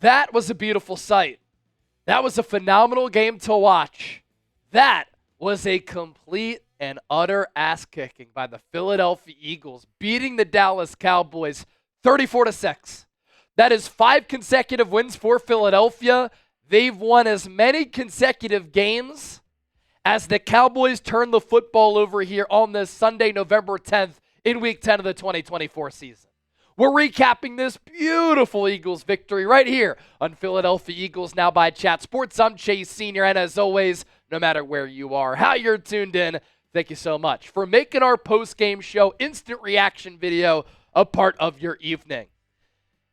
That was a beautiful sight. That was a phenomenal game to watch. That was a complete and utter ass-kicking by the Philadelphia Eagles, beating the Dallas Cowboys 34-6. That is 5 consecutive wins for Philadelphia. They've won as many consecutive games as the Cowboys turn the football over here on this Sunday, November 10th in Week 10 of the 2024 season. We're recapping this beautiful Eagles victory right here on Philadelphia Eagles Now by Chat Sports. I'm Chase Sr., and as always, no matter where you are, how you're tuned in, thank you so much for making our post-game show instant reaction video a part of your evening.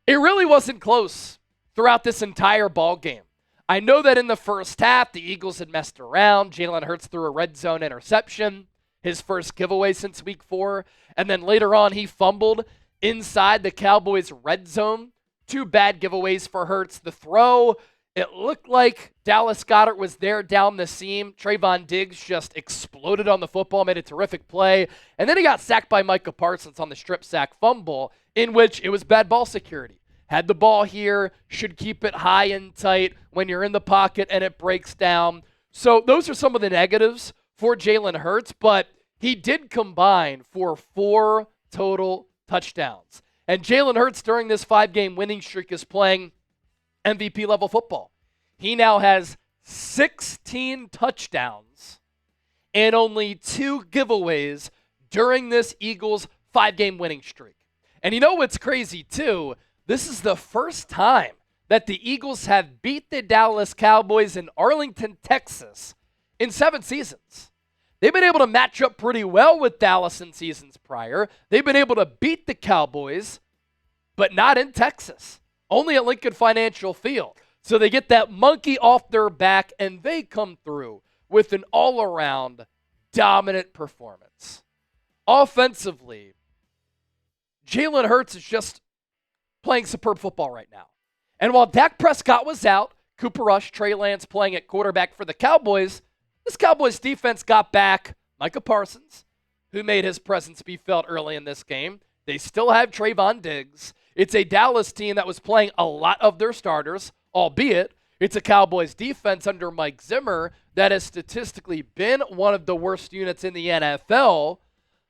It really wasn't close throughout this entire ball game. I know that in the first half, the Eagles had messed around. Jalen Hurts threw a red zone interception, his first giveaway since Week 4, and then later on he fumbled inside the Cowboys' red zone. 2 bad giveaways for Hurts. The throw, it looked like Dallas Goedert was there down the seam. Trayvon Diggs just exploded on the football, made a terrific play. And then he got sacked by Micah Parsons on the strip sack fumble, in which it was bad ball security. Had the ball here, should keep it high and tight when you're in the pocket and it breaks down. So those are some of the negatives for Jalen Hurts, but he did combine for 4 total touchdowns. And Jalen Hurts during this 5-game winning streak is playing MVP level football. He now has 16 touchdowns and only 2 giveaways during this Eagles 5-game winning streak. And you know what's crazy too? This is the first time that the Eagles have beat the Dallas Cowboys in Arlington, Texas in 7 seasons. They've been able to match up pretty well with Dallas in seasons prior. They've been able to beat the Cowboys, but not in Texas. Only at Lincoln Financial Field. So they get that monkey off their back, and they come through with an all-around dominant performance. Offensively, Jalen Hurts is just playing superb football right now. And while Dak Prescott was out, Cooper Rush, Trey Lance playing at quarterback for the Cowboys, this Cowboys defense got back Micah Parsons, who made his presence be felt early in this game. They still have Trayvon Diggs. It's a Dallas team that was playing a lot of their starters, albeit it's a Cowboys defense under Mike Zimmer that has statistically been one of the worst units in the NFL.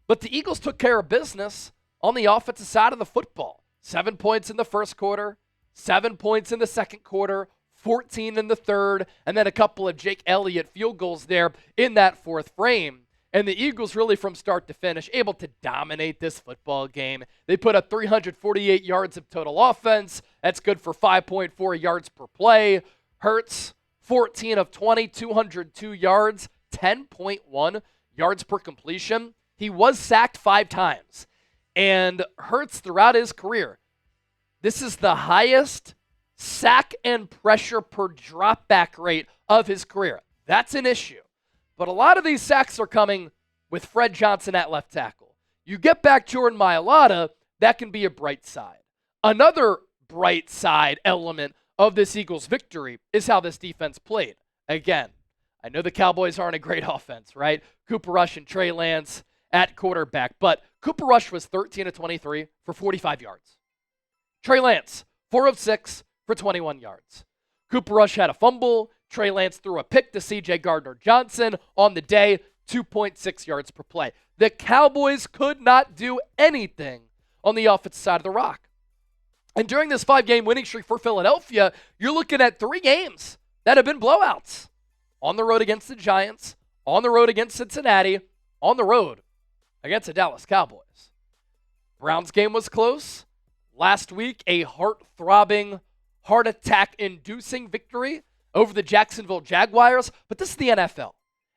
But the Eagles took care of business on the offensive side of the football. 7 points in the first quarter, 7 points in the second quarter, 14 in the third, and then a couple of Jake Elliott field goals there in that fourth frame. And the Eagles really from start to finish able to dominate this football game. They put up 348 yards of total offense. That's good for 5.4 yards per play. Hurts, 14 of 20, 202 yards, 10.1 yards per completion. He was sacked 5 times. And Hurts throughout his career, this is the highest sack and pressure per drop back rate of his career. That's an issue. But a lot of these sacks are coming with Fred Johnson at left tackle. You get back Jordan Mailata, that can be a bright side. Another bright side element of this Eagles victory is how this defense played. Again, I know the Cowboys aren't a great offense, right? Cooper Rush and Trey Lance at quarterback, but Cooper Rush was 13 of 23 for 45 yards. Trey Lance, 4 of 6 for 21 yards. Cooper Rush had a fumble. Trey Lance threw a pick to C.J. Gardner-Johnson on the day, 2.6 yards per play. The Cowboys could not do anything on the offensive side of the rock. And during this 5-game winning streak for Philadelphia, you're looking at 3 games that have been blowouts. On the road against the Giants, on the road against Cincinnati, on the road against the Dallas Cowboys. Browns game was close. Last week, a heart-throbbing, heart attack-inducing victory over the Jacksonville Jaguars, but this is the NFL.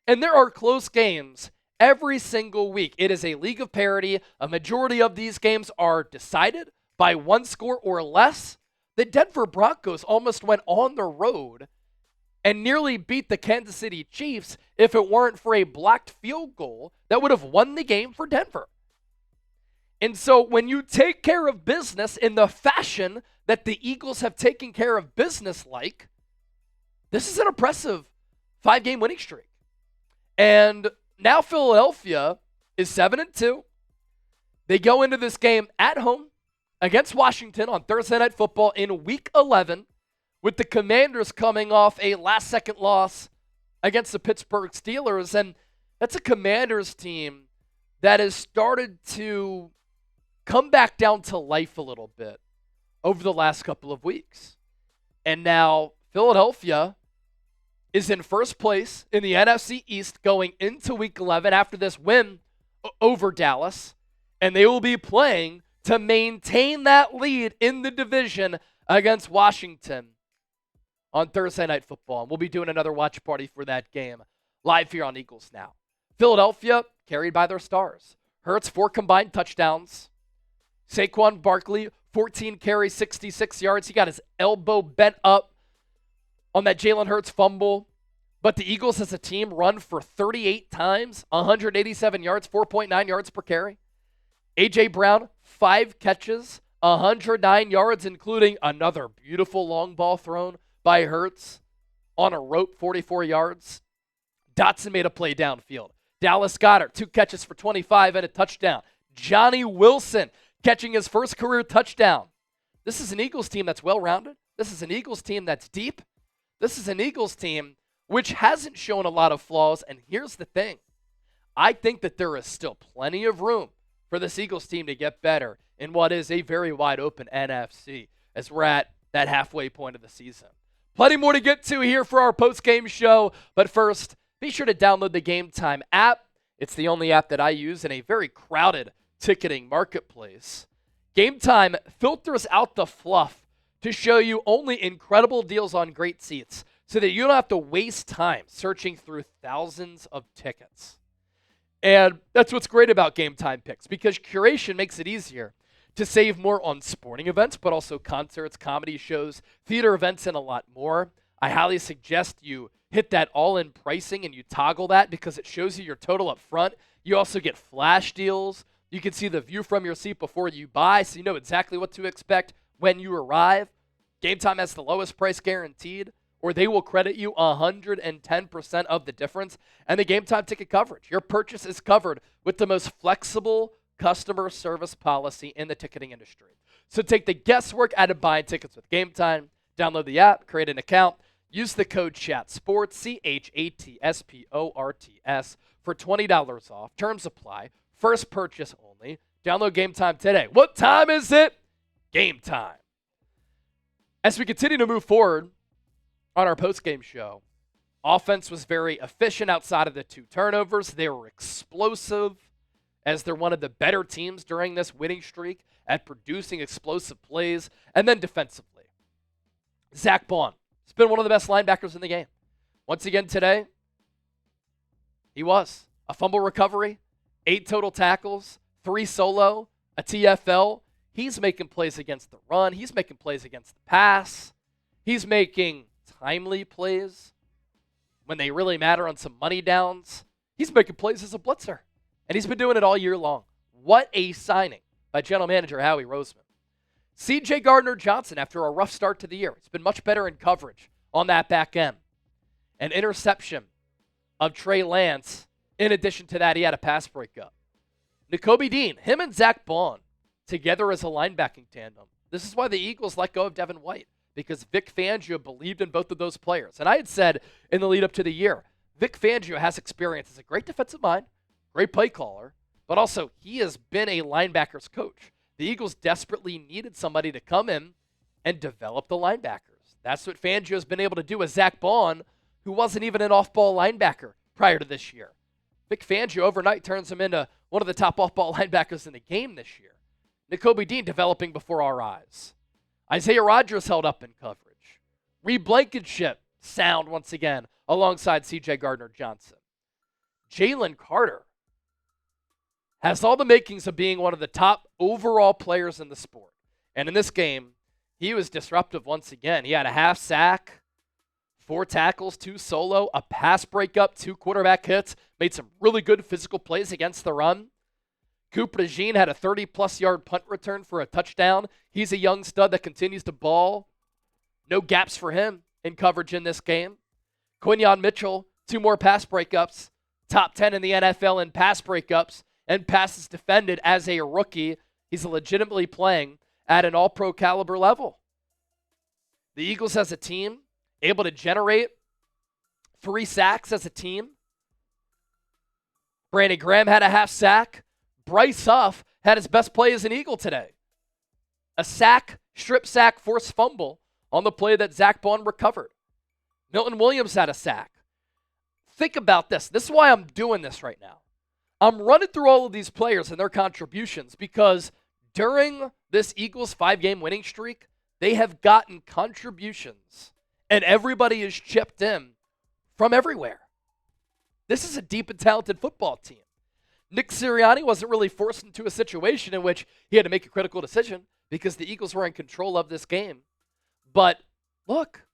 And there are close games every single week. It is a league of parity. A majority of these games are decided by 1 score or less. The Denver Broncos almost went on the road and nearly beat the Kansas City Chiefs if it weren't for a blocked field goal that would have won the game for Denver. And so when you take care of business in the fashion that the Eagles have taken care of business like, this is an impressive 5-game winning streak. And now Philadelphia is 7-2. They go into this game at home against Washington on Thursday Night Football in Week 11. with the Commanders coming off a last-second loss against the Pittsburgh Steelers. And that's a Commanders team that has started to come back down to life a little bit over the last couple of weeks. And now Philadelphia is in first place in the NFC East going into Week 11 after this win over Dallas. And they will be playing to maintain that lead in the division against Washington on Thursday Night Football. And we'll be doing another watch party for that game live here on Eagles Now. Philadelphia carried by their stars. Hurts, 4 combined touchdowns. Saquon Barkley, 14 carries, 66 yards. He got his elbow bent up on that Jalen Hurts fumble. But the Eagles as a team run for 38 times, 187 yards, 4.9 yards per carry. A.J. Brown, 5 catches, 109 yards, including another beautiful long ball thrown by Hurts on a rope, 44 yards. Dotson made a play downfield. Dallas Goedert, 2 catches for 25 and a touchdown. Johnny Wilson catching his first career touchdown. This is an Eagles team that's well-rounded. This is an Eagles team that's deep. This is an Eagles team which hasn't shown a lot of flaws. And here's the thing. I think that there is still plenty of room for this Eagles team to get better in what is a very wide-open NFC as we're at that halfway point of the season. Plenty more to get to here for our post-game show. But first, be sure to download the Game Time app. It's the only app that I use in a very crowded ticketing marketplace. Game Time filters out the fluff to show you only incredible deals on great seats so that you don't have to waste time searching through thousands of tickets. And that's what's great about Game Time picks, because curation makes it easier to save more on sporting events, but also concerts, comedy shows, theater events, and a lot more. I highly suggest you hit that all-in pricing and you toggle that because it shows you your total up front. You also get flash deals. You can see the view from your seat before you buy, so you know exactly what to expect when you arrive. Game Time has the lowest price guaranteed, or they will credit you 110% of the difference. And the Game Time ticket coverage. Your purchase is covered with the most flexible customer service policy in the ticketing industry. So take the guesswork out of buying tickets with Game Time. Download the app, create an account, use the code CHATSPORTS, CHATSPORTS, for $20 off. Terms apply. First purchase only. Download Game Time today. What time is it? Game time. As we continue to move forward on our post-game show, offense was very efficient outside of the 2 turnovers. They were explosive, as they're one of the better teams during this winning streak at producing explosive plays. And then defensively, Zach Bond has been one of the best linebackers in the game. Once again today, he was. A fumble recovery, 8 total tackles, 3 solo, a TFL. He's making plays against the run. He's making plays against the pass. He's making timely plays when they really matter on some money downs. He's making plays as a blitzer, and he's been doing it all year long. What a signing by general manager Howie Roseman. C.J. Gardner-Johnson, after a rough start to the year, has been much better in coverage on that back end. An interception of Trey Lance. In addition to that, he had a pass breakup. Nakobe Dean, him and Zach Bond, together as a linebacking tandem. This is why the Eagles let go of Devin White, because Vic Fangio believed in both of those players. And I had said in the lead up to the year, Vic Fangio has experience as a great defensive mind, great play caller, but also he has been a linebackers coach. The Eagles desperately needed somebody to come in and develop the linebackers. That's what Fangio has been able to do with Zach Bond, who wasn't even an off-ball linebacker prior to this year. Vic Fangio overnight turns him into one of the top off-ball linebackers in the game this year. Nakobe Dean developing before our eyes. Isaiah Rodgers held up in coverage. Reed Blankenship sound once again alongside C.J. Gardner-Johnson. Jalen Carter has all the makings of being one of the top overall players in the sport. And in this game, he was disruptive once again. He had a half sack, 4 tackles, 2 solo, a pass breakup, 2 quarterback hits, made some really good physical plays against the run. Cooper DeJean had a 30-plus yard punt return for a touchdown. He's a young stud that continues to ball. No gaps for him in coverage in this game. Quinyon Mitchell, 2 more pass breakups, top 10 in the NFL in pass breakups, and passes defended as a rookie. He's legitimately playing at an all-pro caliber level. The Eagles as a team, able to generate 3 sacks as a team. Brandon Graham had a half sack. Bryce Huff had his best play as an Eagle today. A sack, strip sack, forced fumble on the play that Zach Bond recovered. Milton Williams had a sack. Think about this. This is why I'm doing this right now. I'm running through all of these players and their contributions because during this Eagles 5-game winning streak, they have gotten contributions, and everybody is chipped in from everywhere. This is a deep and talented football team. Nick Sirianni wasn't really forced into a situation in which he had to make a critical decision because the Eagles were in control of this game. But look,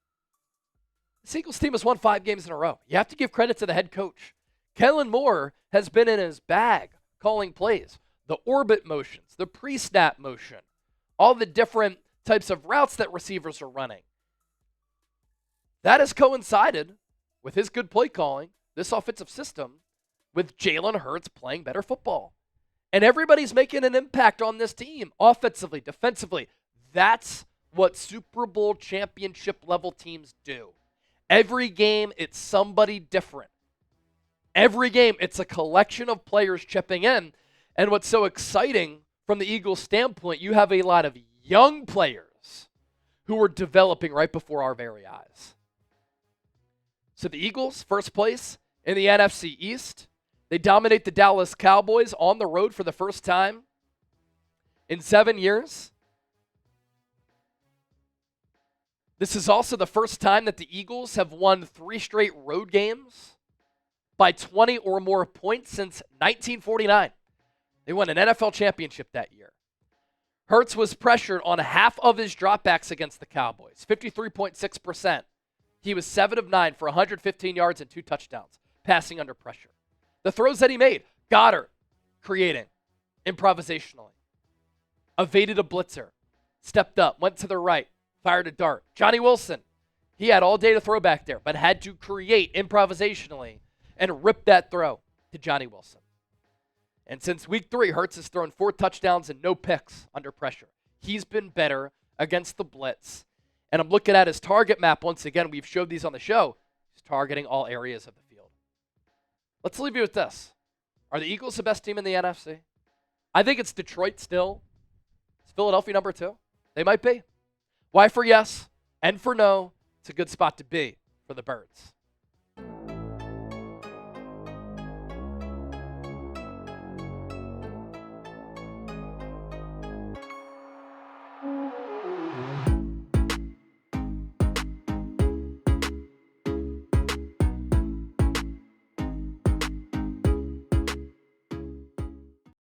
this Eagles team has won 5 games in a row. You have to give credit to the head coach. Kellen Moore has been in his bag calling plays. The orbit motions, the pre-snap motion, all the different types of routes that receivers are running. That has coincided with his good play calling, this offensive system, with Jalen Hurts playing better football. And everybody's making an impact on this team, offensively, defensively. That's what Super Bowl championship level teams do. Every game, it's somebody different. Every game, it's a collection of players chipping in. And what's so exciting from the Eagles' standpoint, you have a lot of young players who are developing right before our very eyes. So the Eagles, first place in the NFC East. They dominate the Dallas Cowboys on the road for the first time in 7 years. This is also the first time that the Eagles have won 3 straight road games by 20 or more points since 1949. They won an NFL championship that year. Hurts was pressured on half of his dropbacks against the Cowboys, 53.6%. He was 7 of 9 for 115 yards and 2 touchdowns, passing under pressure. The throws that he made, Goddard creating improvisationally. Evaded a blitzer, stepped up, went to the right, fired a dart. Johnny Wilson, he had all day to throw back there, but had to create improvisationally and rip that throw to Johnny Wilson. And since week 3, Hurts has thrown 4 touchdowns and no picks under pressure. He's been better against the blitz. And I'm looking at his target map once again. We've showed these on the show. He's targeting all areas of the field. Let's leave you with this. Are the Eagles the best team in the NFC? I think it's Detroit still. It's Philadelphia number 2. They might be. Why for yes and for no? It's a good spot to be for the Birds.